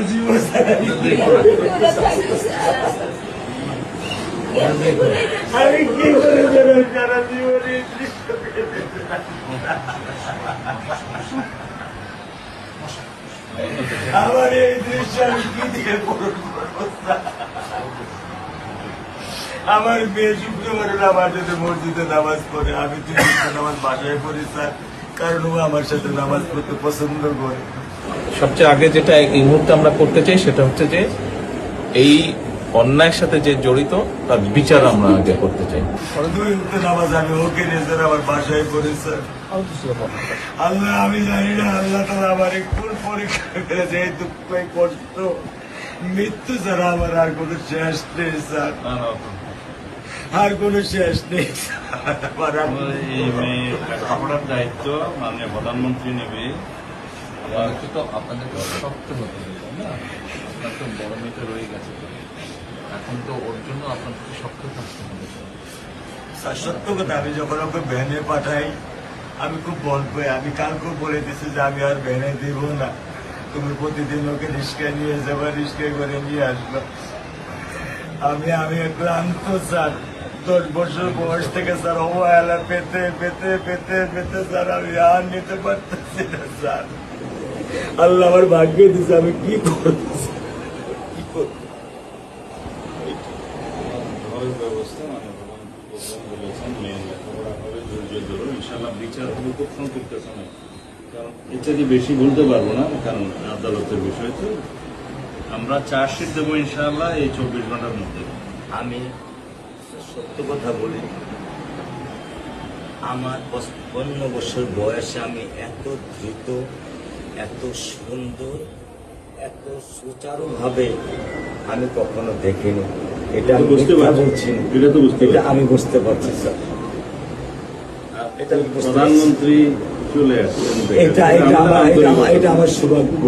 জীবন আমি কি করে দেবেন সারা জীবনে আমার এই দৃশ্য আমি কি দিয়ে পূরণ করবো? আমার মেয়ে শুক্রবার আমার সাথে মসজিদে নামাজ পড়ে, আমি নামাজ বাসায় পড়ি স্যার, কারণ ও আমার সাথে নামাজ পড়তে পছন্দ করে। সবচেয়ে আগে যেটা এই মুহূর্তে আমরা করতে চাই সেটা হচ্ছে যে এই অন্যায়ের সাথে যে জড়িত তার বিচার আমরা আগে করতে চাই। দুই নামাজ আমি ওকে নিয়ে স্যার আমার বাসায় পড়ি স্যার। আল্লাহ আমি জানি না আল্লাহ তারা আমার কোন পরীক্ষা করেছে, এই দুঃখ এই কষ্ট মৃত্যু ছাড়া আমার আর কোনো শেষ নেই স্যার, আর কোনো শেষ নেই। আপনার দায়িত্ব মাননীয় প্রধানমন্ত্রী নেবে, তো আপনাদেরকে শক্ত হতে হবে না, আপনার তো বড় মেয়েটা রয়ে গেছে, এখন তো ওর জন্য আপনাদেরকে শক্ত থাকতে হবে। স্যার সত্য কথা, আমি যখন ওকে ভ্যানে পাঠাই আমি খুব বল পাই, আমি কালকে বলে দিচ্ছি যে আমি আর ভ্যানে দিব না, তুমি প্রতিদিন ওকে রিস্কায় নিয়ে যাবো, রিস্কায় করে নিয়ে আসবো। আমি ক্লান্ত স্যার, 10 বছর বয়স থেকে স্যার অবহেলা পেতে পেতে পেতে পেতে স্যার আমি আর নিতে পারতেছি না স্যার। আল্লাহ আমার ভাগ্যে দিচ্ছে, আমি কি করতেছি কি করবো? ঘরের ব্যবস্থা মানে বলেছেন মেয়ের লেখাপড়া হবে, ধৈর্য ধরুন, ইনশাল্লাহ বিচার হবে খুব সংক্ষিপ্ত সময়, কারণ এর থেকে বেশি বলতে পারবো না, কারণ আদালতের বিষয় তো। আমরা চার্জশিট দেবো ইনশাল্লাহ এই 24 ঘন্টার মধ্যে। আমি সত্য কথা বলি, আমার 55 বছর বয়সে আমি এত দ্রুত, এত সুন্দর, এত সুচারুভাবে আমি কখনো দেখিনি। এটা আমি বুঝতে পারছি না, এটা আমি বুঝতে পারছি স্যার। প্রধানমন্ত্রী চলে আসছেন, এটা আমার সৌভাগ্য।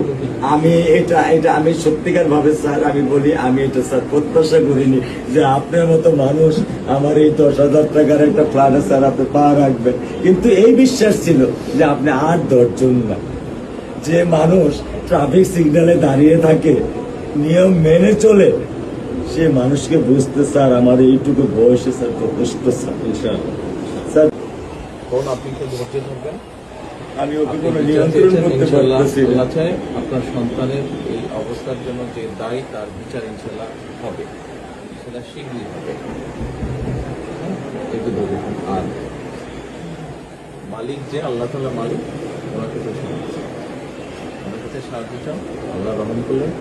আমি সত্যিকার ভাবে স্যার আমি বলি, আমি এটা স্যার প্রত্যাশা করিনি যে আপনার মতো মানুষ আমার এই 10,000 টাকার একটা ফ্ল্যাটে স্যার আপনি পা রাখবেন, কিন্তু এই বিশ্বাস ছিল যে আপনি আর 10 জন না, যে মানুষ ট্রাফিক সিগন্যালে দাঁড়িয়ে থাকে, নিয়ম মেনে চলে, সে মানুষকে বুঝতে স্যার আমার এইটুকু বয়সে স্যার যথেষ্ট স্যার। স্যার আপনি কি ধৈর্য ধরবেন? আমি ওকে কোনো নিয়ন্ত্রণ করতে পারতেছি না। আপনার সন্তানের এই অবস্থার জন্য যে দায়ী তার বিচার ইনশাল্লাহ হবে, সেটা শীঘ্রই হবে। আর মালিক যে আল্লাহ তাআলা মালিক, ওনার কাছে সাহায্য চাও, আল্লাহ রহম করলেন।